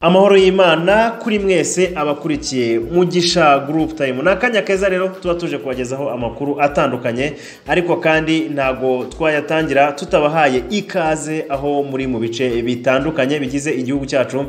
Amahoro y'Imana kuri mwese abakurikiye Mugisha Group Time. Nakanya keza rero tuba tuje kubagezaho amakuru atandukanye, ariko kandi ntago twayatangira tutabahaye ikaze aho muri mu bice bitandukanye bigize igihugu cyacu,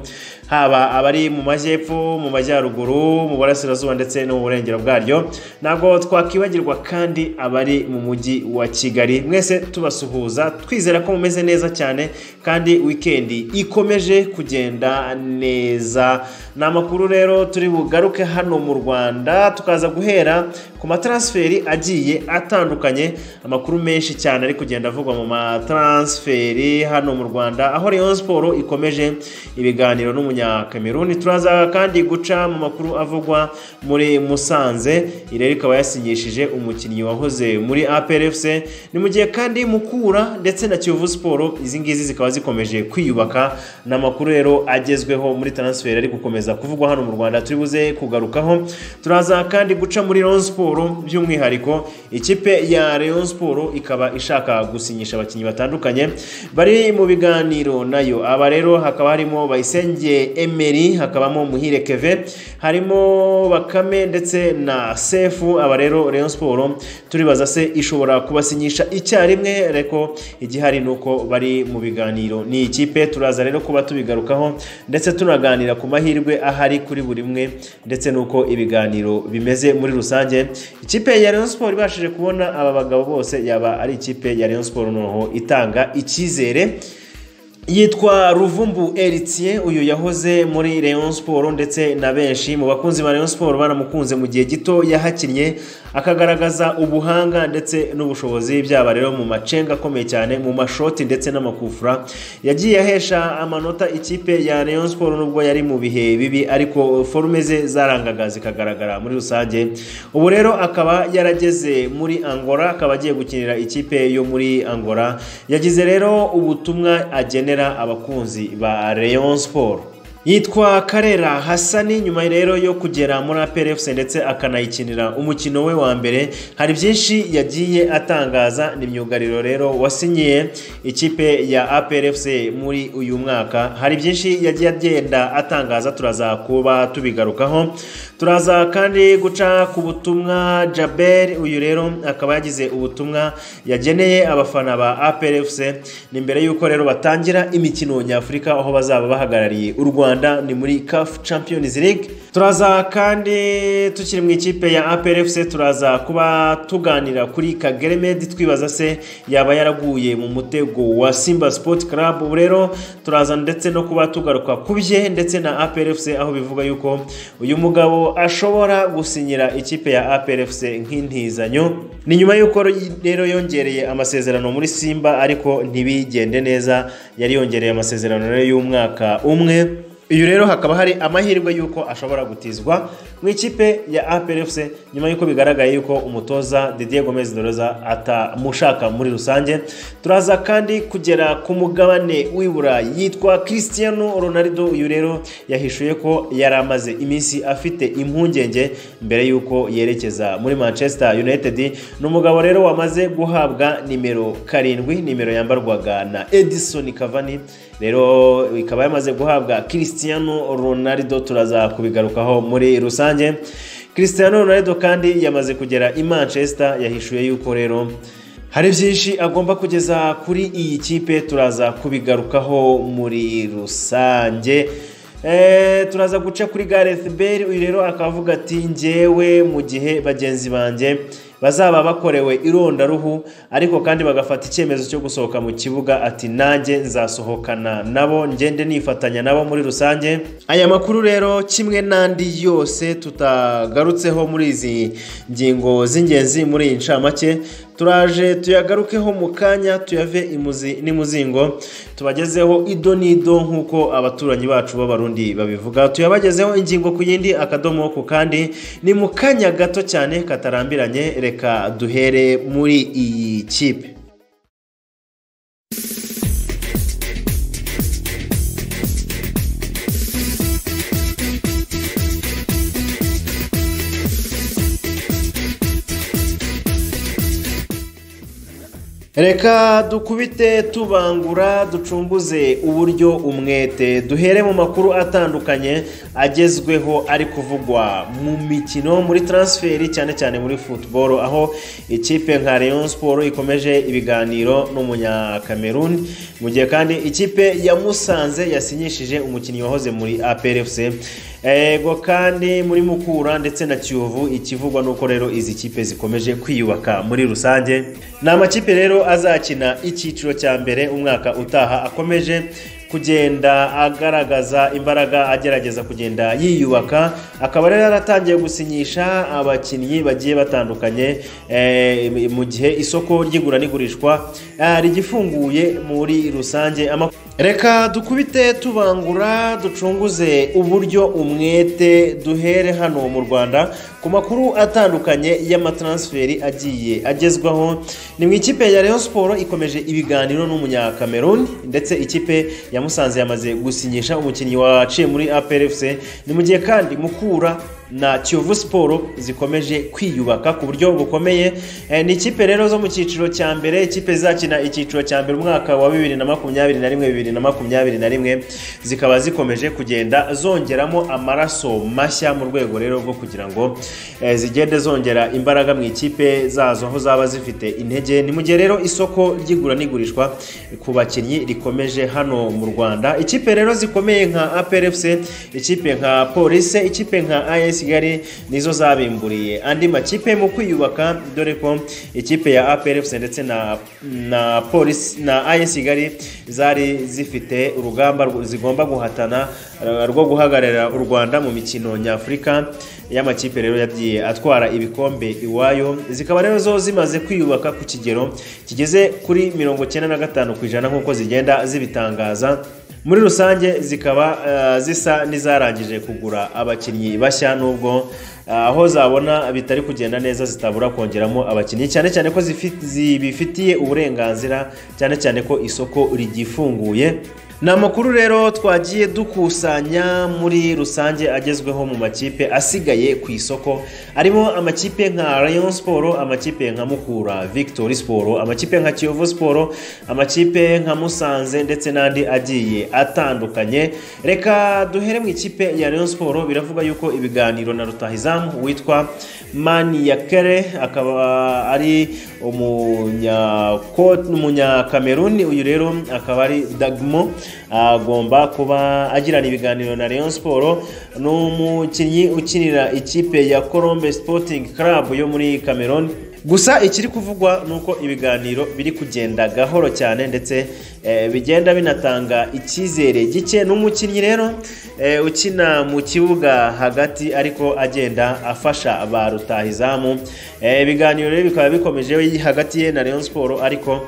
haba abari mu majyepfo, mu majyaruguru, mu burasirazuba ndetse no mu burengero bwaryo. Ntago twakibagirwa kandi abari mu mujyi wa Kigali. Mwese tubasuhuza twizera ko mumeze neza cyane kandi weekend ikomeje kugenda neza. Namakuru rero turi bugaruke hano mu Rwanda, tukaza guhera ku matransferi agiye atandukanye. Amakuru menshi cyane ari kugenda avugwa mu matransferi hano mu Rwanda, aho Rayon Sport ikomeje ibiganiro n'umunya-Cameroon. Turaza kandi guca mu makuru avugwa muri Musanze, irero ikaba yasinyishije umukinnyi wahoze muri APR FC. Ni mu gihe kandi Mukura ndetse na Kiyovu Sport izi ngizi zikaba zikomeje kwiyubaka. Namakuru rero agezweho muri transfer ari gukomeza kuvugwa hano mu Rwanda turi buze kugarukaho. Turaza kandi guca muri Rayon Sport, by'umwihariko ikipe ya Rayon Sport ikaba ishaka gusinyisha abakinnyi batandukanye bari mu biganiro nayo. Aba rero hakaba harimo Bayisenge Emery, hakabamo Muhire Keve, harimo Bakame ndetse na Sefu. Aba rero Rayon Sport turibaza se ishobora kubasinyisha icyarimwe, reko igihari nuko bari mu biganiro ni ikipe. Turaza rero kuba tubigarukaho ndetse tunaganira ku mahirwe ahari kuri buri mwe ndetse nuko ibiganiro bimeze muri rusange. Ikipe ya Rayon Sport ibashije kubona aba bagabo bose, yaba ari ikipe ya Rayon Sport noneho itanga icyizere. Yitwa Ruvumbu Eritier, uyu yahoze muri Rayon Sport ndetse na benshi mu bakunzi ba Rayon Sport baramukunze mu gihe gito yahakinnye, akagaragaza ubuhanga ndetse n'ubushobozi byaba rero mu macenga akomeye cyane, mu mashoti ndetse n'amakufra. Yagiye ahesha amanota ikipe ya Rayon Sport nubwo yari mu bihe bibi, ariko forume ze zarangaga zikagaragara muri rusange. Ubu rero akaba yarageze muri Angola, akaba agiye gukinira ikipe yo muri Angola. Yagize rero ubutumwa agenera abakunzi ba Rayon Sport. Yitwa Karera Hassani. Nyuma rero yo kugera muri APR FC ndetse akanayikinira umukino we wa mbere, hari byinshi yagiye atangaza. Ni myugariro rero wasinyiye ikipe ya APR FC muri uyu mwaka, hari byinshi yagiye agenda atangaza, turaza kuba tubigarukaho. Turaza kandi guca ku butumwa Jaber. Uyu rero akaba yagize ubutumwa yageneye abafana ba APR FC ni mbere yuko rero batangira imikino nyafurika, aho bazaba bahagarariye u Rwanda, ni muri CAF Champions League. Turaza kandi tukiri mu ikipe ya APR FC, turaza kuba tuganira kuri Kagere Medi, twibaza se yaba yaraguye mu mutego wa Simba Sport Club. Ubu rero turaza ndetse no kuba tugaruka kubye ndetse na APR FC, aho bivuga yuko uyu mugabo ashobora gusinyira ikipe ya APR FC nk'intizanyo. Ni nyuma yuko rero yongereye amasezerano muri Simba, ariko ntibigende neza. Yari yongereye amasezerano rero y'umwaka umwe. Uyu rero hakaba hari amahirwe yuko ashobora gutizwa mu ikipe ya APR FC, nyuma yuko bigaragaye yuko umutoza Didier Gomez Doroza atamushaka muri rusange. Turaza kandi kugera ku mugabane w'Iburayi. Yitwa Cristiano Ronaldo. Uyu rero yahishuye ko yari amaze iminsi afite impungenge mbere yuko yerekeza muri Manchester United. N'umugabo rero wamaze guhabwa nimero 7, nimero yambarwaga na Edison Cavani. Rero ikaba yamaze guhabwa Cristiano Ronaldo. Turaza kubigarukaho muri rusange. Cristiano Ronaldo kandi yamaze kugera i Manchester. Yahishuye yuko rero hari byinshi agomba kugeza kuri iyi kipe, turaza kubigarukaho muri rusange. Turaza guca kuri Gareth Bale. Uyu rero akavuga ati njyewe mu gihe bagenzi banjye bazaba bakorewe irondaruhu ariko kandi bagafata icyemezo cyo gusohoka mu kibuga, ati nanjye nzasohokana nabo, ngende nifatanya nabo muri rusange. Aya makuru rero kimwe n'andi yose tutagarutseho muri izi ngingo z'ingenzi muri iyi ncamake, turaje tuyagarukeho mu kanya, tuyave imuzi n'imuzingo, tubagezeho ido nido nk'uko abaturanyi bacu b'abarundi babivuga. Tuyabagezeho ingingo ku yindi, akadomo ku kandi, ni mu kanya gato cyane katarambiranye. Reka duhere muri iyi kipe. Reka dukubite tubangura ducunguze uburyo umwete duhere mu makuru atandukanye agezweho ari kuvugwa mu mikino muri transferi cyane cyane muri football, aho ikipe nka Rayon Sport ikomeje ibiganiro n'umunya Cameroon, mu gihe kandi ikipe ya Musanze yasinyishije umukinnyi wahoze muri APR FC. Ego kandi muri Mukura ndetse na Kiyovu ikivugwa nuko rero izi kipe zikomeje kwiyubaka muri rusange. Ni amakipe rero azakina icyiciro cya mbere umwaka utaha akomeje kugenda agaragaza imbaraga, agerageza kugenda yiyubaka, akaba rero yaratangiye gusinyisha abakinnyi bagiye batandukanye mu gihe isoko ry'igura n'igurishwa rigifunguye muri rusange. Reka dukubite tubangura ducunguze uburyo umwete duhere hano mu Rwanda ku makuru atandukanye y'amatransferi agiye agezwaho. Ni mu ikipe ya Rayon Sport ikomeje ibiganiro n'umunya Cameroon, ndetse ikipe ya Musanze yamaze gusinyisha umukinnyi waciye muri APR FC. Ni mu gihe kandi Mukura na Kiyovu Sport zikomeje kwiyubaka ku buryo bukomeye. Ni ikipe rero zo mu cyiciro cya mbere, ikipe zakina icyiciro cya mbere umwaka wa 2021 zikaba zikomeje kugenda zongeramo amaraso mashya mu rwego rero rwo kugira ngo zigende zongera imbaraga mu ikipe zazo aho zaba zifite intege. Ni mu gihe rero isoko ry'igura n'igurishwa ku bakinnyi rikomeje hano mu Rwanda. Ikipe rero zikomeye nka APR FC, ikipe nka Police, ikipe nka AS Kigali nizo zabimburiye andi makipe mu kwiyubaka, dore ko ikipe ya APR FC ndetse na Police na AS Kigali zari zifite urugamba zigomba guhatana rwo guhagarara u Rwanda mu mikino nyafurika y'amakipe rero yagiye atwara ibikombe iwayo. Zikaba rero zo zimaze kwiyubaka ku kigero kigeze kuri 95% nk'uko zigenda zibitangaza. Muri rusange zikaba zisa n'izarangije kugura abakinnyi bashya, nubwo aho zabona bitari kugenda neza zitabura kongeramo abakinnyi, cyane cyane ko zibifitiye uburenganzira, cyane cyane ko isoko rigifunguye. Ni amakuru rero twagiye dukusanya muri rusange agezweho mu makipe asigaye ku isoko, arimo amakipe nka Rayon Sport, amakipe nka Mukura Victory Sport, amakipe nka Kiyovu Sport, amakipe nka Musanze ndetse n'andi agiye atandukanye. Reka duhere mu ikipe ya Rayon Sport. Biravuga yuko ibiganiro na rutahizamu witwa Maniakere, akaba ari umunya Cameroon, uyu rero akaba ari Dagmo, agomba kuba agirana ibiganiro na Rayon Sport. Ni umukinnyi ukinira ikipe ya Colombe Sporting Club yo muri Cameroon. Gusa ikiri kuvugwa nuko ibiganiro biri kugenda gahoro cyane, ndetse bigenda binatanga icyizere gike. N'umukinnyi rero ukina mu kibuga hagati ariko agenda afasha ba rutahizamu. Ibiganiro rero bikaba bikomeje hagati ye na Rayon Sport, ariko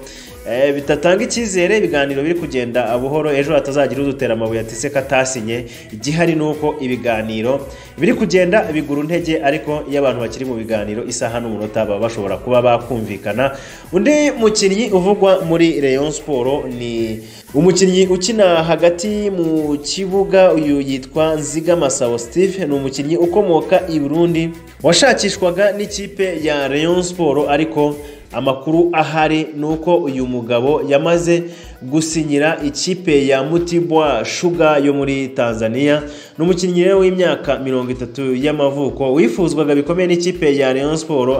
bitatanga icyizere. Ibiganiro biri kugenda buhoro, ejo hatazagira udutera amabuye ati se katasinye. Igihari nuko ibiganiro biri kugenda bigura intege, ariko iyo abantu bakiri mu biganiro isaha n'umunota baba bashobora kuba bakumvikana. Undi mukinnyi uvugwa muri Rayon Sport ni umukinnyi ukina hagati mu kibuga, uyu yitwa Nzigamasabo Steve. Ni umukinnyi ukomoka i Burundi washakishwaga n'ikipe ya Rayon Sport, ariko amakuru ahari nuko uyu mugabo yamaze gusinyira ikipe ya Mtibwa Sugar yo muri Tanzania. N'umukinnyi rero w'imyaka 30 y'amavuko wifuzwaga bikomeye n'ikipe ya Rayon Sport,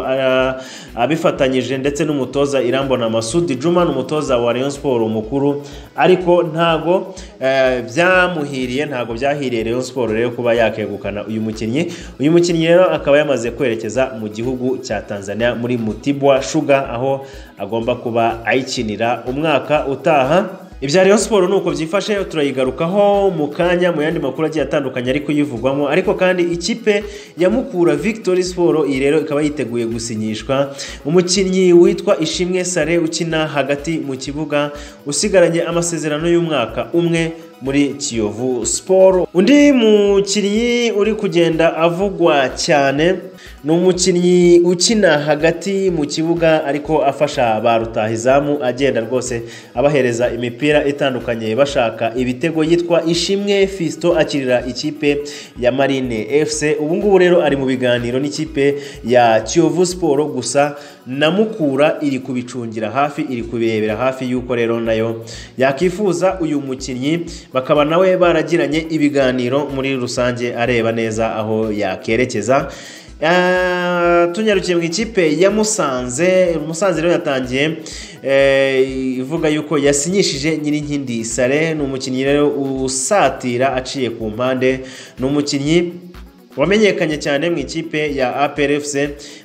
abifatanyije ndetse n'umutoza Irambona Masudi Juma, n'umutoza wa Rayon Sport mukuru, ariko ntago byamuhiriye, ntago byahiriye Rayon Sport rero kuba yakegukana uyu mukinnyi rero akaba yamaze kwerekeza mu gihugu cya Tanzania muri Mtibwa Sugar, aho agomba kuba ayikinira umwaka utaha. Ibya Rayon Sport nuko byifashe, turayigarukaho mu kanya mu yandi makuru agiye atandukanye ariko yivugwamo. Ariko kandi ikipe ya Mukura Victory Sport iyi rero ikaba yiteguye gusinyishwa umukinnyi witwa Ishimwe Sare ukina hagati mu kibuga, usigaranye amasezerano y'umwaka umwe muri Kiyovu Sport. Undi mukinnyi uri kugenda avugwa cyane ni umukinnyi ukina hagati mu kibuga ariko afasha ba rutahizamu agenda rwose abahereza imipira itandukanye bashaka ibitego. Yitwa Ishimwe Fiston akirira ikipe ya Marine FC. Ubu ngubu rero ari mu biganiro n'ikipe ya Kiyovu Sport, gusa na Mukura iri kubicungira hafi, iri kubirebera hafi yuko rero nayo yakifuza uyu mukinnyi, bakaba nawe baragiranye ibiganiro muri rusange areba neza aho yakerekeza. Tunyarukiye mu ikipe ya Musanze rero yatangiye ivuga yuko yasinyishije Nyirinkindi Sale. Ni umukinnyi rero usatira aciye ku mpande, ni umukinnyi wamenyekanye cyane mu ikipe ya APR FC,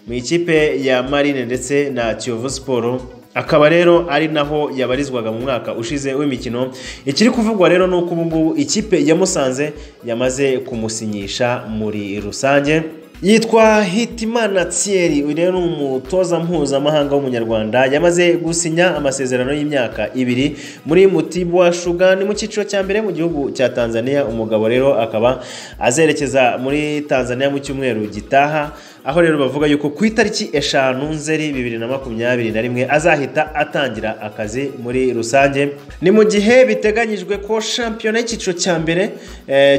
mu ikipe ya Marine ndetse na Kiyovu Sport, akaba rero ari naho yabarizwaga mu mwaka ushize w'imikino. Ikiri kuvugwa rero nuko ubu ngubu ikipe ya Musanze yamaze kumusinyisha muri rusange. Yitwa Hitimana Thierry, uyu rero ni umutoza mpuzamahanga w'umunyarwanda, yamaze gusinya amasezerano y'imyaka 2 muri Mtibwa Sugar, ni mu cyiciro cya mbere mu gihugu cya Tanzania. Umugabo rero akaba azerekeza muri Tanzania mu cyumweru gitaha, aho rero bavuga yuko ku itariki 5 Nzeri 2021 azahita atangira akazi muri rusange. Ni mu gihe biteganyijwe ko shampiyona y'icyiciro cya mbere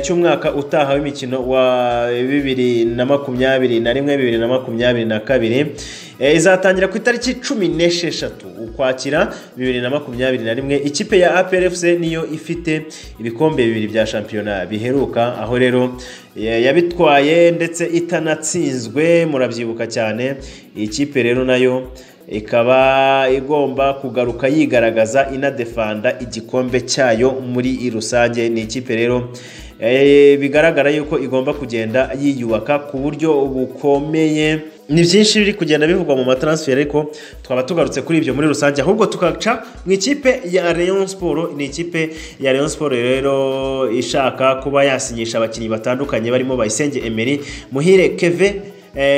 cy'umwaka utaha w'imikino wa 2021-2022 izatangira ku itariki 16 Ukwakira 2021. Ikipe ya APR FC niyo ifite ibikombe 2 bya shampiyona biheruka, aho rero yabitwaye ndetse itanatsinzwe, murabyibuka cyane. Ikipe rero nayo ikaba igomba kugaruka yigaragaza inadefanda igikombe cyayo muri rusange. Ni ikipe rero bigaragara yuko igomba kugenda yiyubaka ku buryo bukomeye. Ni byinshi biri kugenda bivugwa mu matransfer, ariko twaba tugarutse kuri ibyo muri rusange, ahubwo tukaca mu ikipe ya Rayon Sport. Ni ikipe ya Rayon Sport rero ishaka kuba yasinyisha abakinnyi batandukanye barimo Bayisenge Emery, Muhire Keve,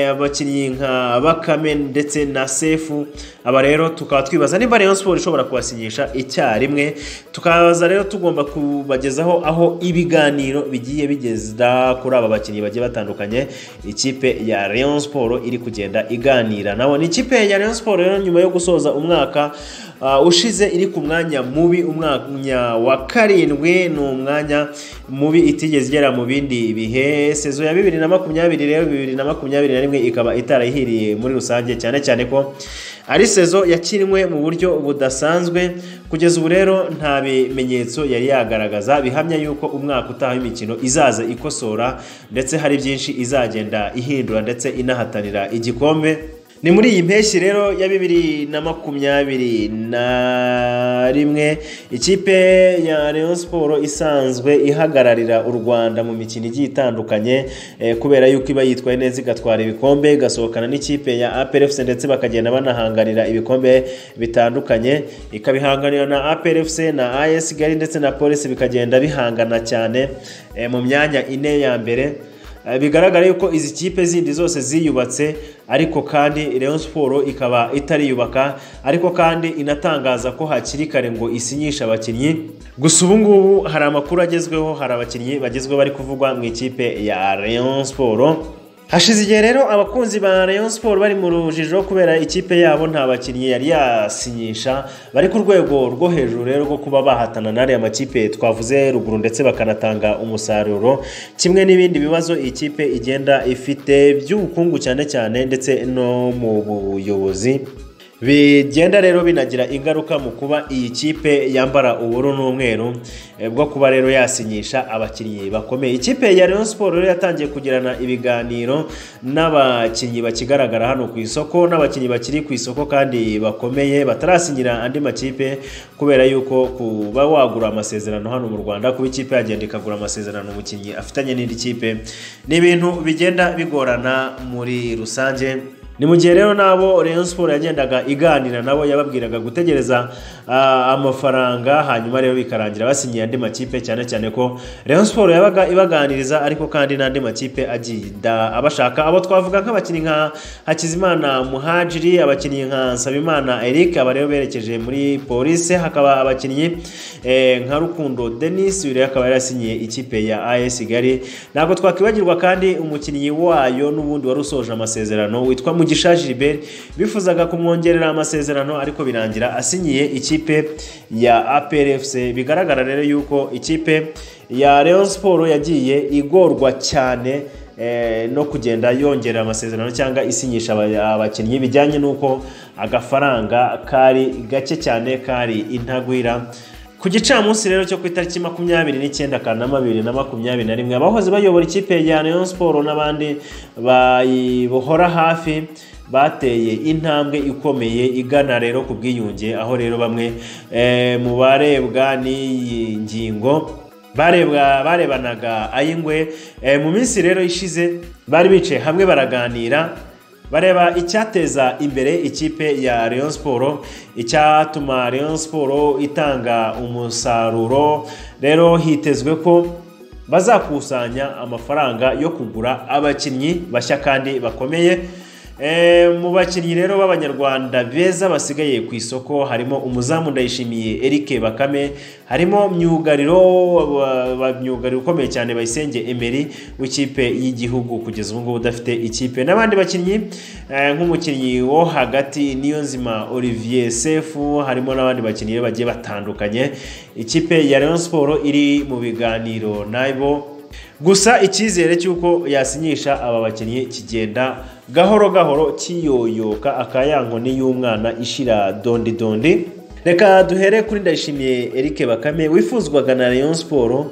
abakinnyi nka Bakame ndetse na Sefu. Aba rero tukaba twibaza niba Rayon Sport ishobora kubasinyisha icyarimwe. Tukabaza rero tugomba kubagezaho aho ibiganiro bigiye bigeza kuri aba bakinnyi bagiye batandukanye ikipe ya Rayon Sport iri kugenda iganira nabo. Ni ikipe ya Rayon Sport rero nyuma yo gusoza umwaka ushize iri ku mwanya mubi, umwanya wa 7, ni umwanya mubi itigeze igera mu bindi bihe. Sezo ya 2020 rero 2021 ikaba itarahiriye muri rusange, cyane cyane ko ari sezo yakinwe mu buryo budasanzwe. Kugeza ubu rero nta bimenyetso yari yagaragaza bihamya yuko umwaka utaha imikino izaza ikosora, ndetse hari byinshi izagenda ihindura ndetse inahatanira igikombe. Ni muri iyi mpeshyi rero ya 2021 ikipe ya Rayon Sport isanzwe ihagararira u Rwanda mu mikino igiye itandukanye, kubera yuko iba yitwaye neza igatwara ibikombe, igasohokana n'ikipe ya APR FC ndetse bakagenda banahanganira ibikombe bitandukanye. Ikabihanganira na APR FC na AS Kigali ndetse na Police, bikagenda bihangana cyane mu myanya 4 ya mbere. Bigaragara yuko izi kipe zindi zose ziyubatse, ariko kandi Rayon Sport ikaba itariyubaka, ariko kandi inatangaza ko hakiri kare ngo isinyisha abakinnyi. Gusa ubu ngubu hari amakuru agezweho, hari abakinnyi bagezweho bari kuvugwa mu ikipe ya Rayon Sport. Hashize igihe rero abakunzi ba Rayon Sport bari mu rujijo kubera ikipe yabo nta bakinnyi yari yasinyisha, bari ku rwego rwo hejuru rero rwo kuba bahatana n'ariya makipe twavuze ruguru ndetse bakanatanga umusaruro. Kimwe n'ibindi bibazo ikipe igenda ifite by'ubukungu cyane cyane ndetse no mu buyobozi, bigenda rero binagira ingaruka mu kuba iyi kipe yambara ubururu n'umweru bwo kuba rero yasinyisha abakinnyi bakomeye. Ikipe ya Rayon Sport rero yatangiye kugirana ibiganiro n'abakinnyi bakigaragara hano ku isoko, n'abakinnyi bakiri ku isoko kandi bakomeye batarasinyira andi makipe, kubera yuko kuba wagura amasezerano hano mu Rwanda, kuba ikipe yagenda ikagura amasezerano umukinnyi afitanye n'indi kipe, ni ibintu bigenda bigorana muri rusange. ni mu gihe rero nabo Rayon Sport yagendaga iganira nabo yababwiraga gutegereza amafaranga hanyuma rero bikarangira basinyiye andi makipe cyane cyane ko Rayon Sport yabaga ibaganiriza ariko kandi n'andi makipe agida abashaka abo twavuga nk'abakinnyi nka Hakizimana Muhajiri abakinnyi nka Nsabimana Eric aba rero berekeje muri Police hakaba abakinnyi nka Rukundo Denis ure akaba yarasinyiye ikipe ya AS Kigali ntabwo twakwibagirwa kandi umukinnyi wayo n'ubundi wari usoje amasezerano witwa Mugisha Gilbert bifuzaga kumwongerera amasezerano ariko birangira asinyiye ikipe ya APR FC bigaragara rero yuko ikipe ya Rayon Sport yagiye igorwa cyane no kugenda yongera amasezerano cyangwa isinyisha abakinnyi bijyanye nuko agafaranga kari gake cyane kari intagwira ku gicamunsi rero cyo ku itariki 29 Kanama 2021 abahoze bayobora ikipe ya Rayon Sport n'abandi bayibohora hafi bateye intambwe ikomeye igana rero ku bwiyunge aho rero bamwe mu barebwa n'iyi ngingo barebanaga ayingwe mu minsi rero ishize bari bicaye hamwe baraganira bareba icyateza imbere ikipe ya Rayon Sport icyatuma Rayon Sport itanga umusaruro rero hitezwe ko bazakusanya amafaranga yo kugura abakinnyi bashya kandi bakomeye mu bakinnyi rero b'abanyarwanda beza basigaye ku isoko harimo umuzamu Ndayishimiye Eric Bakame harimo myugariro ukomeye cyane Bayisenge Emery w'ikipe y'igihugu kugeza ubu ngubu udafite ikipe n'abandi bakinnyi nk'umukinnyi wo hagati Niyonzima Olivier Sefu harimo n'abandi bakinnyi bagiye batandukanye ikipe ya Rayon Sport iri mu biganiro nabo gusa icyizere cy'uko yasinyisha aba bakinnyi kigenda gahoro gahoro kiyoyoka akayankoni y'umwana ishira dondi reka duhere kuri Ndayishimiye Eric Bakame wifuzwaga na Rayon Sport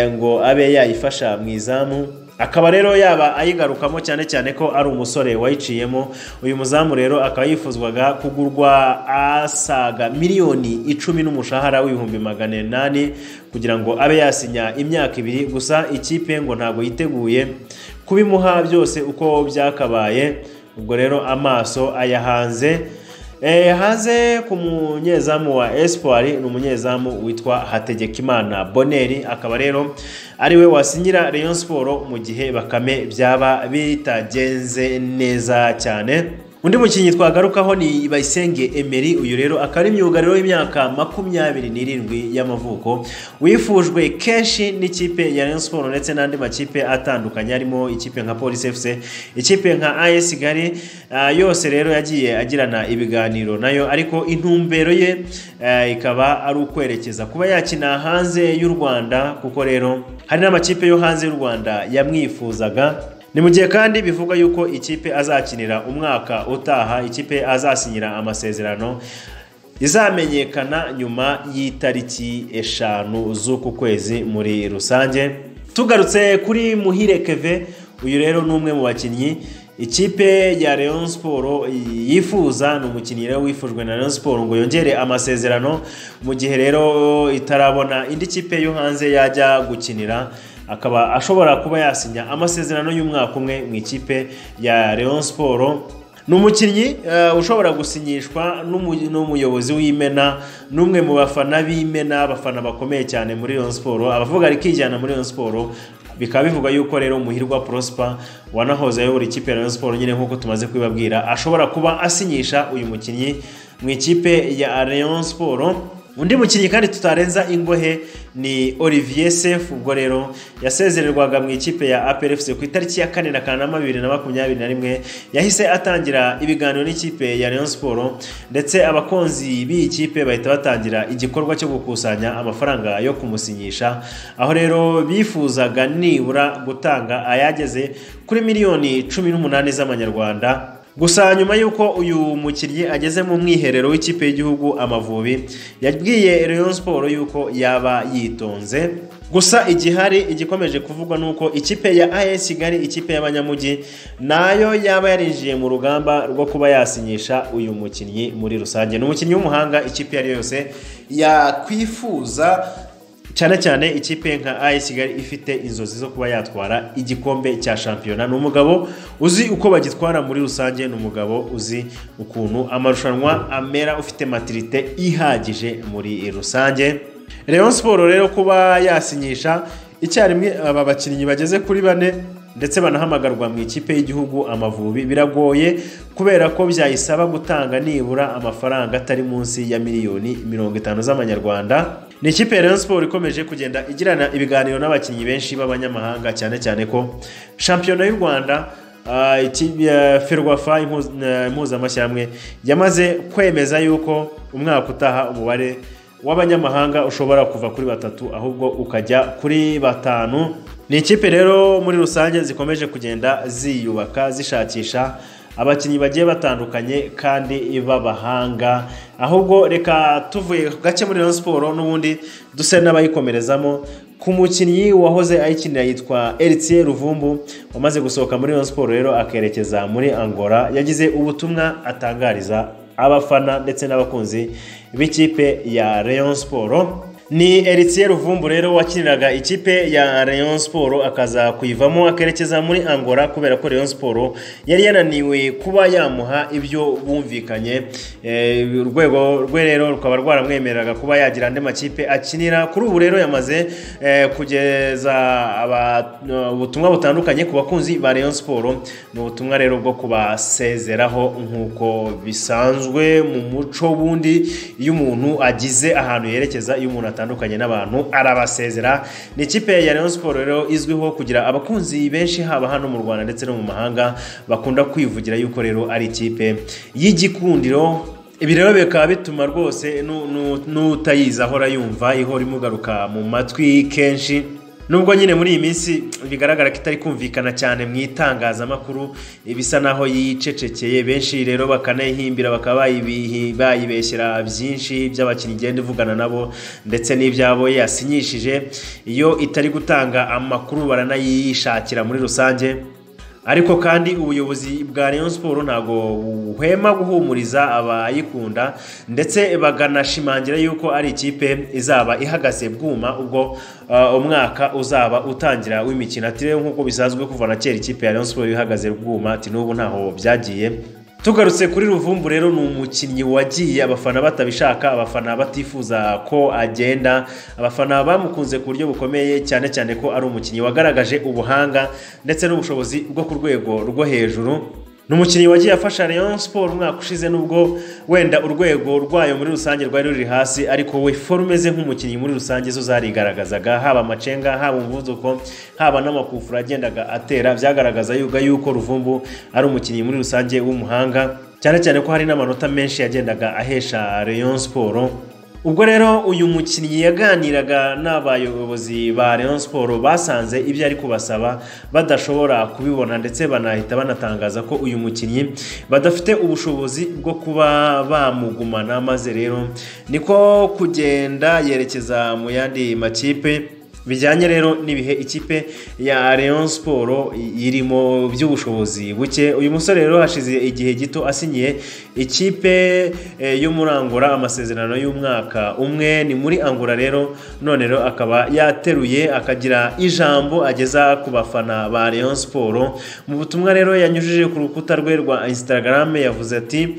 ngo abe yayifasha mu izamu akaba rero yaba ayigarukamo cyane cyane ko ari umusore wayiciyemo uyu muzamu rero akaba yifuzwaga kugurwa asaga miliyoni 10 n'umushahara w'ibihumbi 800 kugira ngo abe yasinya imyaka 2 gusa ikipe ngo ntago yiteguye kubimuha byose uko byakabaye ubwo rero amaso ayahanze hanze ku munyezamu wa Espoir ni umunyezamu witwa Hategekimana Boneri akaba rero ariwe wasinyira Rayon Sport mu gihe Bakame byaba bitagenze neza cyane undi mukinnyi twagarukaho ni Bayisenge Emery uyu rero akari imyugariro y'imyaka 27 y'amavuko wifujwe kenshi n'ikipe ya Rayon Sport ndetse n'andi makipe atandukanye arimo ikipe nka Police FC ikipe nka AS Kigali yose rero yagiye agirana ibiganiro nayo ariko intumbero ye ikaba ari ukwerekeza kuba yakina hanze y'u Rwanda kuko rero hari n'amakipe yo hanze y'u Rwanda yamwifuzaga ni mu gihe kandi bivuga yuko ikipe azakinira umwaka utaha ikipe azasinyira amasezerano izamenyekana nyuma y'itariki 5 z'uku kwezi muri rusange tugarutse kuri Muhire Keve uyu rero n'umwe mu bakinnyi ikipe ya Rayon Sport yifuza n'umukinnyi rero wifujwe na Rayon Sport ngo yongere amasezerano mu gihe rero itarabona indi kipe yo hanze yajya gukinira akaba ashobora kuba yasinya amasezerano y'umwaka umwe mu ikipe ya Rayon Sport n'umukinnyi ushobora gusinyishwa n'umuyobozi w'Imena n'umwe mu bafana b'Imena abafana bakomeye cyane muri Rayon Sport abavuga ari kijyana muri Rayon Sport bikaba bivuga yuko rero Muhirwa Prosper wanahoze ayobora ikipe ya Rayon Sport nyine nkuko tumaze kwibabwira ashobora kuba asinyisha uyu mukinnyi mu ikipe ya Rayon Sport undi mukinnyi kandi tutarenza ingohe ni Olivier Sefu ubwo rero yasezererwaga mu ikipe ya APR FC ku itariki ya 4 Kanama 2021 yahise atangira ibiganiro n'ikipe ya Rayon Sport ndetse abakonzi b'iyi kipe bahita batangira igikorwa cyo gukusanya amafaranga yo kumusinyisha aho rero bifuzaga nibura gutanga ayageze kuri miliyoni 18 z'amanyarwanda gusa nyuma yuko uyu mukinnyi ageze mu mwiherero w'ikipe y'igihugu Amavubi yabwiye Rayon Sport yuko yaba yitonze gusa igihari igikomeje kuvugwa nuko ikipe ya AS Kigali ikipe y'abanyamugi nayo yaba yarinjiye mu rugamba rwo kuba yasinyisha uyu mukinnyi muri rusange n'umukinnyi w'umuhanga ikipe yari yose yakwifuza cyane cyane ikipe nka AS Kigali ifite inzozi zo kuba yatwara igikombe cya shampiyona. Ni umugabo uzi uko bagitwara muri rusange, ni umugabo uzi ukuntu amarushanwa amera, ufite maturité ihagije muri rusange. Rayon Sport rero kuba yasinyisha icyarimwe aba bakinnyi bageze kuri 4 ndetse banahamagarwa mu ikipe y'igihugu Amavubi biragoye, kubera ko byayisaba gutanga nibura amafaranga atari munsi ya miliyoni 50 z'amanyarwanda. Ni ikipe ya Rayon Sport ikomeje kugenda igirana ibiganiro n'abakinnyi benshi b'abanyamahanga, cyane cyane ko shampiyona y'u Rwanda Ferwafa impuzamashyamwe yamaze kwemeza yuko umwaka utaha umubare w'abanyamahanga ushobora kuva kuri 3 ahubwo ukajya kuri 5. Ni ikipe rero muri rusange zikomeje kugenda ziyubaka zishakisha abakinnyi bagiye batandukanye kandi b'abahanga. Ahubwo reka tuvuye gake muri Rayon Sport n'ubundi duse n'abayikomerezamo ku mukinnyi wahoze ayikinira yitwa Eritier Ruvumbu, wamaze gusohoka muri Rayon Sport rero akerekeza muri Angola. Yagize ubutumwa atangariza abafana ndetse n'abakunzi b'ikipe ya Rayon Sport. Ni Eritier Ruvumbu rero wakiniraga ikipe ya Rayon Sport akaza kuyivamo akerekeza muri Angola, kubera ko Rayon Sport yari yananiwe kuba yamuha ibyo bumvikanye. Urwego rwe rero rukaba rwaramwemereraga kuba yagira andi makipe akinira. Kuri ubu rero yamaze kugeza ubutumwa butandukanye ku bakunzi ba Rayon Sport. Ni ubutumwa rero bwo kubasezeraho nk'uko bisanzwe mu muco bundi, iyo umuntu agize ahantu yerekeza, iyo umuntu atandukanye n'abantu arabasezera. Ni ikipe ya Rayon Sport rero izwiho kugira abakunzi benshi haba hano mu Rwanda ndetse no mu mahanga, bakunda kwivugira yuko rero ari ikipe y'igikundiro. Ibi rero bikaba bituma rwose n'utayiza ahora yumva ihora imugaruka mu matwi kenshi, nubwo nyine muri iyi minsi bigaragara ko itari kumvikana cyane mu itangazamakuru, ibisa naho yicecekeye. Benshi rero bakanayihimbira bakaba bayibeshyera byinshi by'abakinnyi igenda ivugana nabo ndetse n'ibyabo yasinyishije. Iyo itari gutanga amakuru baranayishakira muri rusange. Ariko kandi ubuyobozi bwa Rayon Sport ntago buhema guhumuriza abayikunda, ndetse baganashimangira yuko ari ikipe izaba ihagaze bwuma ubwo umwaka uzaba utangira w'imikino. Ati rero nk'uko bisanzwe kuva na kera ikipe ya Rayon Sport ihagaze bwuma, ati n'ubu ntaho byagiye. Tugarutse kuri Ruvumbu rero, ni umukinnyi wagiye abafana batabishaka, abafana batifuza ko agenda, abafana bamukunze ku buryo bukomeye, cyane cyane ko ari umukinnyi wagaragaje ubuhanga ndetse n'ubushobozi bwo ku rwego rwo hejuru. Ni umukinnyi wagiye afasha Rayon Sport umwaka ushize, nubwo wenda urwego rwayo muri rusange rwari ruri hasi, ariko we formeze nk'umukinnyi muri rusange zo zarigaragazaga, haba amacenga, haba umuvuduko, haba n'amakufura agendaga atera. Byagaragaza yuko Ruvumbu ari umukinnyi muri rusange w'umuhanga, cyane cyane ko hari n'amanota menshi yagendaga ahesha Rayon Sport. Ubwo rero uyu mukinnyi yaganiraga n'abayobozi ba Rayon Sport, basanze ibyo ari kubasaba badashobora kubibona, ndetse banahita banatangaza ko uyu mukinnyi badafite ubushobozi bwo kuba bamugumana, maze rero niko kugenda yerekeza mu yandi makipe. Bijyanye rero n'ibihe ikipe ya Rayon Sport irimo by'ubushobozi buke. Uyu musore rero hashize igihe gito asinyiye ikipe yo muri Angola amasezerano y'umwaka umwe. Ni muri Angola rero, none rero akaba yateruye akagira ijambo ageza ku bafana ba Rayon Sport. Mu butumwa rero yanyujije ku rukuta rwe rwa Instagram yavuze ati: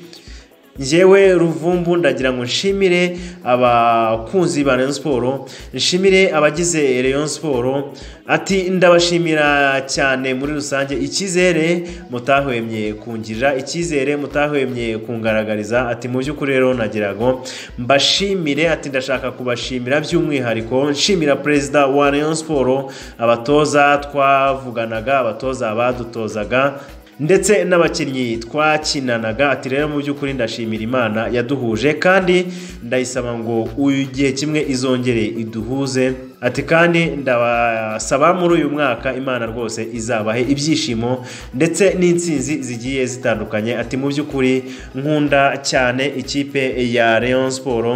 njyewe Ruvumbu ndagira ngo nshimire abakunzi ba Rayon Sport, nshimire abagize Rayon Sport. Ati ndabashimira cyane muri rusange icyizere mutahwemye kungirira, icyizere mutahwemye kungaragariza. Ati mu by'ukuri rero nagira ngo mbashimire. Ati ndashaka kubashimira by'umwihariko, nshimira perezida wa Rayon Sport, abatoza twavuganaga, abatoza badutozaga ndetse n'abakinnyi twakinanaga. Ati rero mu by'ukuri ndashimira Imana yaduhuje, kandi ndayisaba ngo igihe kimwe izongere iduhuze. Ati kandi ndabasaba muri uyu mwaka Imana rwose izabahe ibyishimo ndetse n'intsinzi zigiye zitandukanye. Ati mu by'ukuri nkunda cyane ikipe ya Rayon Sport.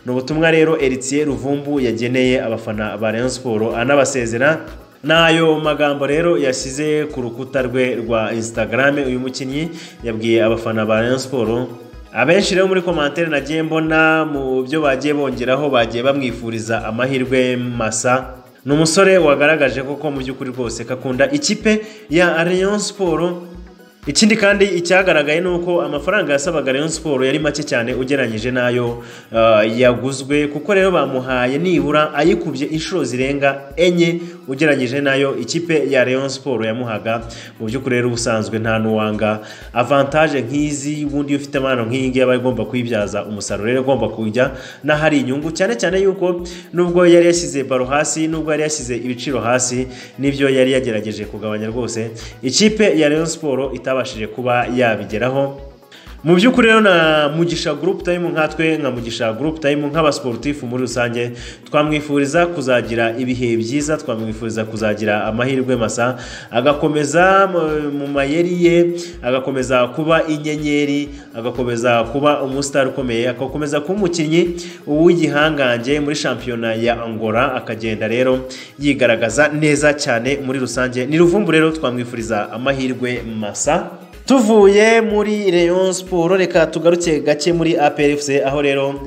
Ni ubutumwa rero Eritier Ruvumbu yageneye abafana ba Rayon Sport anabasezera. Nayo magambo rero yashyize ku rukuta rwe rwa Instagram. Uyu mukinnyi yabwiye abafana ba Rayon Sport abenshi rero muri commentaire nagiye mbona mu byo bagiye bongeraho bagiye bamwifuriza amahirwe masa. Ni umusore wagaragaje koko mu by'ukuri rwose kakunda ikipe ya Rayon Sport. Ikindi kandi icyagaragaye nuko amafaranga yasabaga Rayon Sport yari make cyane ugeranyije nayo yaguzwe, kuko rero bamuhaye nibura ayikubye inshuro zirenga enye ugeranyije nayo ikipe ya Rayon Sport yamuhaga. Mu by'ukuri rero ubusanzwe nta nuwanga avantage nk'izi, ubundi ufite amano nk'ingi aba agomba kwibyaza umusaruro, rero agomba kujya n'ahari inyungu, cyane cyane yuko nubwo yari yashyize baro hasi, nubwo yari yashyize ibiciro hasi, nibyo yari yagerageje kugabanya rwose, ikipe ya Rayon Sport itabashije kuba yabigeraho. Mu by'ukuri rero na Mugisha Group Time nkatwe nka Mugisha Group Time nk'abasportif muri rusange twamwifuriza kuzagira ibihe byiza, twamwifuriza kuzagira amahirwe masa, agakomeza mu mayeri ye, agakomeza kuba inyenyeri, agakomeza kuba umustar ukomeye, agakomeza kuba umukinnyi w'igihangange muri shampiyona ya Angola, akagenda rero yigaragaza neza cyane muri rusange. Ni Ruvumbu rero twamwifuriza amahirwe masa. Tuvuye muri Rayon Sport reka tugaruke gake muri APR FC, aho rero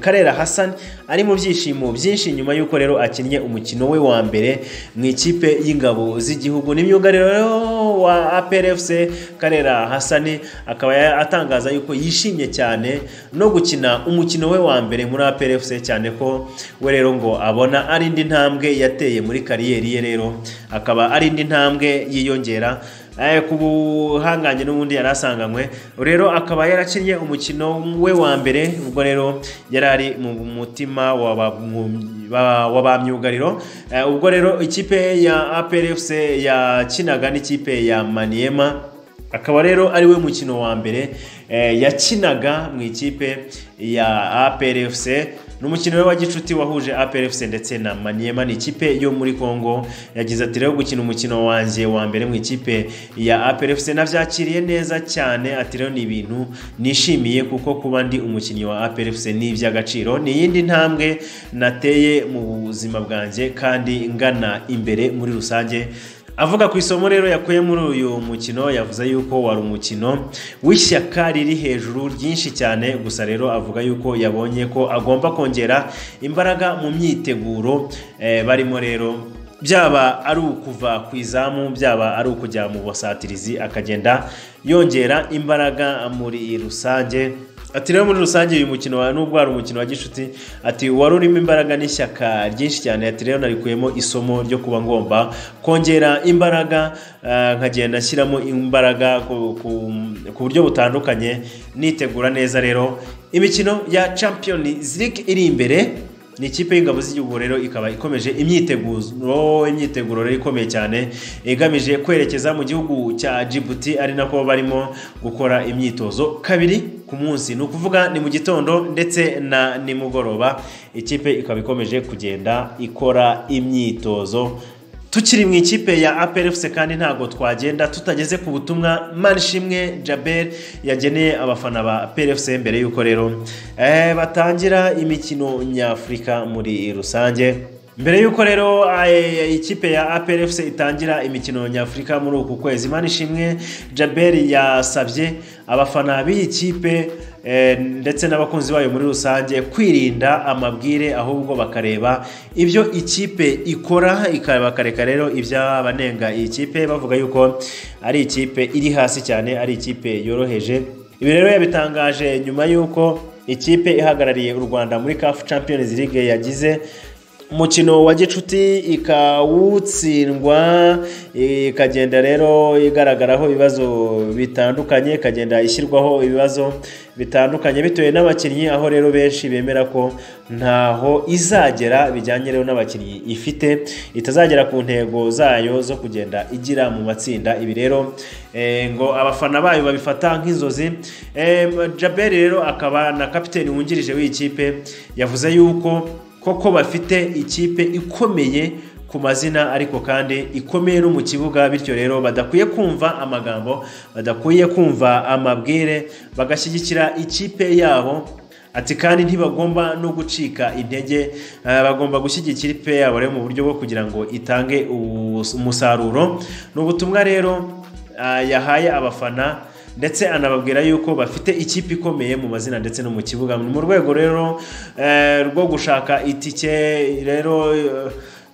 Karera Hassan ari mu byishimo byinshi nyuma yuko rero akinnye umukino we wa mbere mu ikipe y'ingabo z'igihugu. N'imyugariro wa APR FC Karera Hassan akaba atangaza yuko yishimye cyane no gukina umukino we wa mbere muri APR FC, cyane ko we rero ngo abona ari indi ntambwe yateye muri kariyeri ye, rero akaba ari indi ntambwe yiyongera ku buhangange n'ubundi yarasanganywe. Rero akaba yarakinnye umukino we wa mbere, ubwo rero yarari mu mutima w'abamyugariro, ubwo rero ikipe ya APR FC yakinaga n'ikipe ya Maniema, akaba rero ari we mukino wa mbere yakinaga mu ikipe ya APR FC. N'umukino we wa gicuti wahuje APR FC ndetse na Maniema, ni ikipe yo muri Kongo. Yagize ati rero gukina umukino wanjye wa mbere mu ikipe ya APR FC navyakiriye neza cyane, ati rero ni ibintu nishimiye kuko kuba ndi umukinnyi wa APR FC ni iby'agaciro, ni yindi ntambwe nateye mu buzima bwanjye kandi ngana imbere muri rusange. Avuga ku isomo rero yakuye muri uyu mukino, yavuze yuko wari umukino w'ishyaka riri hejuru ryinshi cyane, gusa rero avuga yuko yabonye ko agomba kongera imbaraga mu myiteguro barimo rero, byaba ari ukuva ku izamu, byaba ari ukujya mu basatirizi, akagenda yongera imbaraga muri rusange. Ati rero muri rusange uyu mukino nubwo ari umukino wa gishuti, ati wari urimo imbaraga n'ishyaka ryinshi cyane, ati rero narikuyemo isomo ryo kuba ngomba kongera imbaraga, nkagenda nshyiramo imbaraga ku buryo butandukanye, nitegura neza rero imikino ya Champions League iri imbere. Ni ikipe y'ingabo z'igihugu rero ikaba ikomeje imyiteguro rero ikomeye cyane, igamije kwerekeza mu gihugu cya Djibouti, ari nako barimo gukora imyitozo kabiri ku munsi, ni ukuvuga ni mu gitondo ndetse na nimugoroba. Ikipe ikaba ikomeje kugenda ikora imyitozo. Tukiri mu ikipe ya APR FC kandi ntago twagenda tutageze ku butumwa Manishimwe Djabel yageneye abafana ba APR FC mbere yuko rero batangira imikino nyafrika muri rusange. Mbere yuko rero ikipe ya APR FC itangira imikino nyafrika muri uku kwezi, Manishimwe Djabel yasabye abafana b'iyi kipe ndetse n'abakunzi bayo muri rusange kwirinda amabwire, ahubwo bakareba ibyo ikipe ikora, bakareka rero iby'abanenga iyi kipe bavuga yuko ari ikipe iri hasi cyane, ari ikipe yoroheje. Ibi rero yabitangaje nyuma yuko ikipe ihagarariye u Rwanda muri CAF Champions League yagize umukino wa gicuti ikawutsindwa, ikagenda rero igaragaraho ibibazo bitandukanye, ikagenda ishyirwaho ibibazo bitandukanye bitewe n'abakinnyi, aho rero benshi bemera ko ntaho izagera bijyanye rero n'abakinnyi ifite, itazagera ku ntego zayo zo kugenda igira mu matsinda. Ibi rero ngo abafana bayo babifata nk'inzozi. Djabel rero akaba na kapiteni wungirije w'ikipe yavuze yuko koko bafite ikipe ikomeye ku mazina, ariko kandi ikomeye no mu kibuga, bityo rero badakwiye kumva amagambo, badakwiye kumva amabwire, bagashyigikira ikipe yabo. Ati kandi ntibagomba no gucika intege, bagomba gushyigikira ikipe yabo rero mu buryo bwo kugira ngo itange umusaruro. N'ubutumwa rero yahaye abafana ndetse anababwira yuko bafite ikipe ikomeye mu mazina ndetse no mu kibuga mu rwego rero rwo gushaka itike rero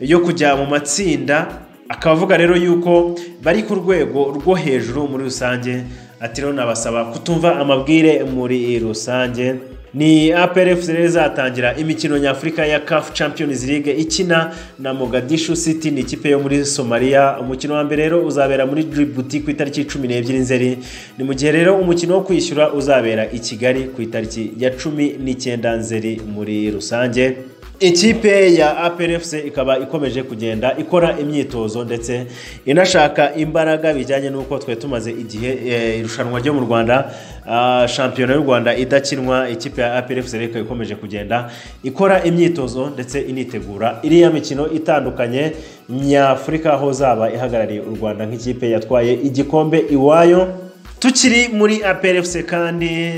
yo kujya mu matsinda. Akavuga rero yuko bari ku rwego rwo hejuru muri rusange, ati rero nabasaba kutumva amabwire muri rusange. Ni APR FC rero izatangira imikino nyafurika ya CAF Champions League ikina na Mogadishu City, ni ikipe yo muri Somalia. Umukino wa mbere rero uzabera muri Djibouti ku itariki 12 Nzeri, ni mu gihe rero umukino wo kwishyura uzabera i Kigali ku itariki ya 19 Nzeri muri rusange. Ikipe ya APR FC ikaba ikomeje kugenda ikora imyitozo ndetse inashaka imbaraga bijyanye n'uko twe tumaze igihe irushanwa ryo mu Rwanda, shampiyona y'u Rwanda idakinwa. Ikipe ya APR FC rero ikomeje kugenda ikora imyitozo ndetse initegura iriya mikino itandukanye nyafurika, aho zaba ihagarariye u Rwanda nk'ikipe yatwaye igikombe iwayo. Tukiri muri APR FC kandi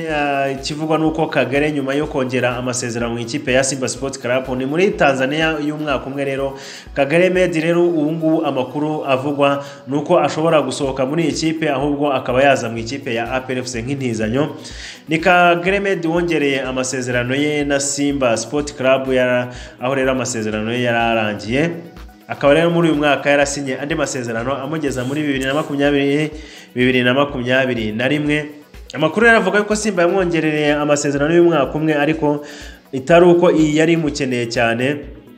kivugwa nuko Kagere nyuma yo kongera amasezerano mu ikipe ya Simba Sports Club ni muri Tanzania y'umwaka umwe. Rero Kagere Medi rero ubungu amakuru avugwa nuko ashobora gusohoka muri ikipe, ahubwo akaba yaza mu ikipe ya APR FC nk'intizanyo. Ni Kagere Medi wongereye amasezerano ye na Simba Sports Club aho rero amasezerano ye yararangiye. Akaba rero muri uyu mwaka yarasinye andi masezerano amugeza muri 2020-2021. Amakuru yaravuga yuko Simba yamwongerereye amasezerano y'umwaka umwe, ariko itari uko yari imukeneye cyane,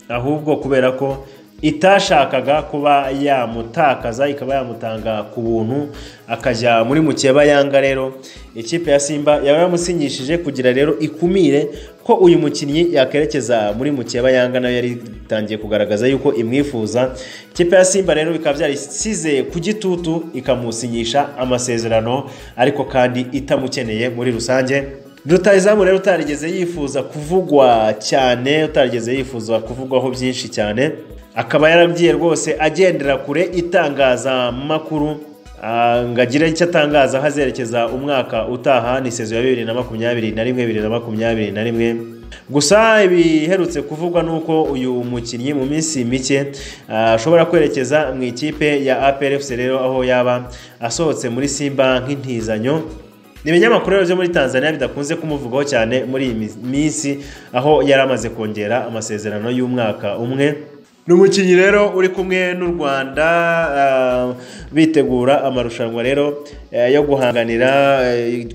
ahubwo kubera ko itashakaga kuba yamutakaza, ikaba yamutanga ku buntu akajya muri Mukeba Yanga. Rero ikipe ya Simba yamusinyishije kugira rero ikumire ko uyu mukinnyi yakerekeza muri Mukeba Yanga, nayo yari itangiye kugaragaza yuko imwifuza. Ikipe ya Simba rero bikaba byarisize ku gitutu ikamusinyisha amasezerano, ariko kandi itamukeneye muri rusange. Rutahizamu rero utarigeze yifuza kuvugwa cyane, utarigeze yifuza kuvugwaho byinshi cyane, akaba yarabyiye rwose agendera kure itangaza makuru ngagira icyo atangaza hazerekeza umwaka utaha, ni sezo ya 2021-2022. Gusa ibiherutse kuvugwa nuko uyu mukinnyi mu minsi mike ashobora kwerekeza mu ikipe ya APR FC rero, aho yaba asohotse muri Simba nk'intizanyo. Ni ibinyamakuru byo muri Tanzania bidakunze kumuvugaho cyane muri iyi minsi, aho yaramaze kongera amasezerano y'umwaka umwe. Ni umukinnyi rero uri kumwe n'u Rwanda bitegura amarushanwa rero yo guhanganira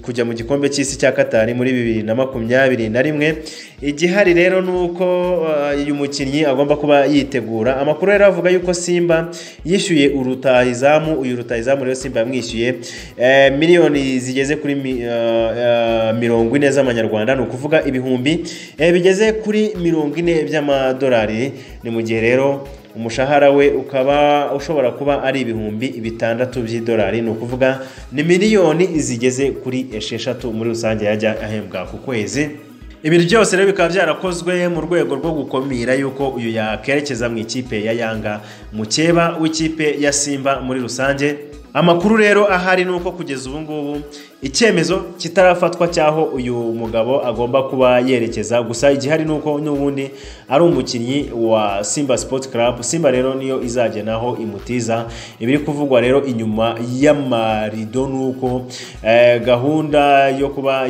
kujya mu gikombe cy'isi cya Qatar muri 2021. Igihari rero nuko uyu mukinnyi agomba kuba yitegura. Amakuru rero avuga yuko Simba yishyuye urutahizamu. Uyu rutahizamu rero Simba yamwishyuye miliyoni zigeze kuri 40 z'amanyarwanda, ni ukuvuga ibihumbi bigeze kuri 40 by'amadolari. Ni mu gihe rero umushahara we ukaba ushobora kuba ari ibihumbi 6 by'idolari, ni ukuvuga ni miliyoni zigeze kuri 6 muri rusange yajya ahembwa ku kwezi. Ibi byose rero bikaba byarakozwe mu rwego rwo gukomera yuko uyu yakerekeza mu ikipe ya Yanga, mukeba w'ikipe ya Simba muri rusange. Amakuru rero ahari nuko kugeza ubu ngubu icyemezo kitarafatwa cyaho uyu mugabo agomba kuba yerekeza. Gusa igihari nuko n'ubundi ari umukinnyi wa Simba Sports Club. Simba rero niyo izagenaho imutiza. Ibiri kuvugwa rero inyuma y'amarido nuko gahunda yo kuba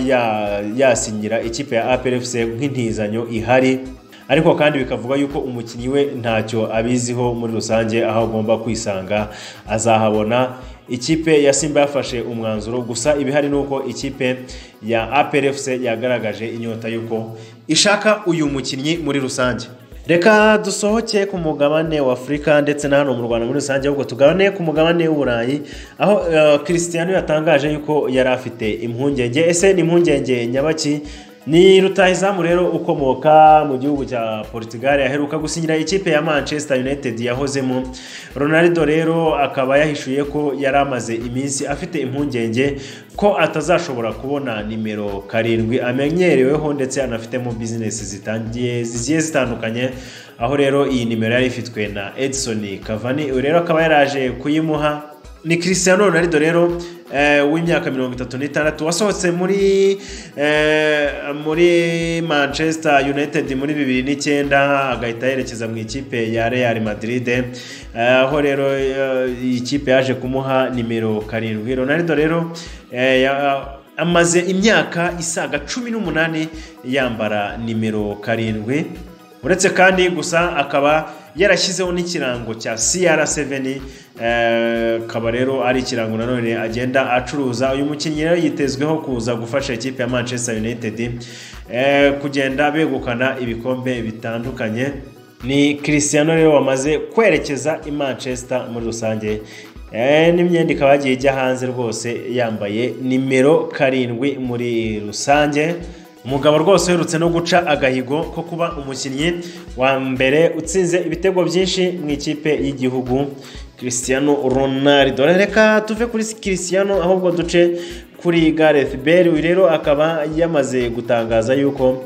yasinyira ikipe ya APR FC nk'intizanyo ihari, ariko kandi bikavuga yuko umukinnyi we ntacyo abiziho muri rusange, aho agomba kwisanga azahabona. Ikipe ya Simba yafashe umwanzuro, gusa ibihari nuko ikipe ya APR FC yagaragaje inyota yuko ishaka uyu mukinnyi muri rusange. Reka dusohoke ku mugabane wa Afrika ndetse na hano mu Rwanda muri rusange, ahubwo tugabane ku mugabane w'Uburayi, aho Cristiano yatangaje yuko yari afite impungenge. Ese ni impungenge nyabaki? Ni rutahizamu rero ukomoka mu gihugu cya Portugal, yaheruka gusinyira ikipe ya Manchester United yahozemo. Ronaldo rero akaba yahishuye ko yari amaze iminsi afite impungenge ko atazashobora kubona nimero 7 amenyereweho, ndetse anafitemo business zigiye zitandukanye, aho rero iyi nimero yari ifitwe na Edson Cavani. Rero akaba yaraje kuyimuha ni Cristiano Ronaldo rero w'imyaka 36 wasohotse muri Manchester United muri 2009 agahita yerekeza mu ikipe ya Real Madrid aho rero ikipe yaje kumuha nimero 7. Ronaldo rero amaze imyaka isaga 18 yambara nimero 7 uretse kandi gusa akaba yarashyizeho n'ikirango cya CR7 kaba rero ari ikirango nanone agenda acuruza. Uyu mukinnyi rero yitezweho kuza gufasha ikipe ya Manchester United kugenda begukana ibikombe bitandukanye. Ni Cristiano rero wamaze kwerekeza i Manchester muri rusange n'imyenda ikaba yagiye ijya hanze rwose yambaye nimero 7 muri rusange. Umugabo rwose uherutse no guca agahigo ko kuba umukinnyi wa mbere utsinze ibitego byinshi mu ikipe y'igihugu Cristiano Ronaldo. Reka tuve kuri Cristiano ahubwo duce kuri Gareth Bale. Rero akaba yamaze gutangaza yuko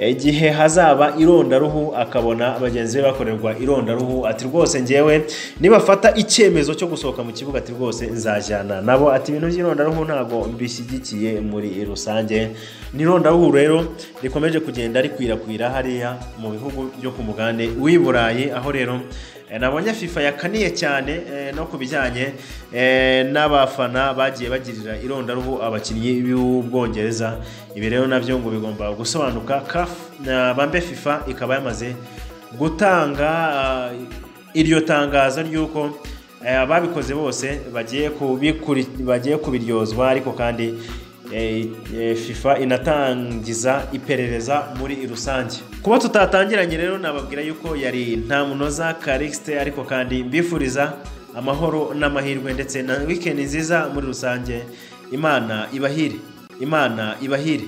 igihe hazaba irondaruhu akabona bagenzi be bakorerwa irondaruhu ati rwose ngewe nibafata icyemezo cyo gusohoka mu kibuga ati rwose nzajyana nabo ati ibintu by'irondaruhu ntago mbishyigikiye muri rusange. Ni irondaruhu rero rikomeje kugenda rikwirakwira hariya mu bihugu byo ku mugande w'i Burayi aho rero nabonye FIFA yakaniye cyane no kubijyanye n'abafana bagiye bagirira irondaruhu abakinnyi b'Ubwongereza. Ibi rero navyo ngo bigomba gusobanuka. CAF bambe FIFA ikaba yamaze gutanga iryo tangazo ryuko ababikoze bose bagiye kubiryozwa ariko kandi FIFA inatangiza iperereza muri rusange. Kuba tutatangiranye rero nababwira yuko yari Ntamunoza Calixte ariko kandi mbifuriza amahoro n'amahirwe ndetse na weekend nziza muri rusange. Imana ibahire.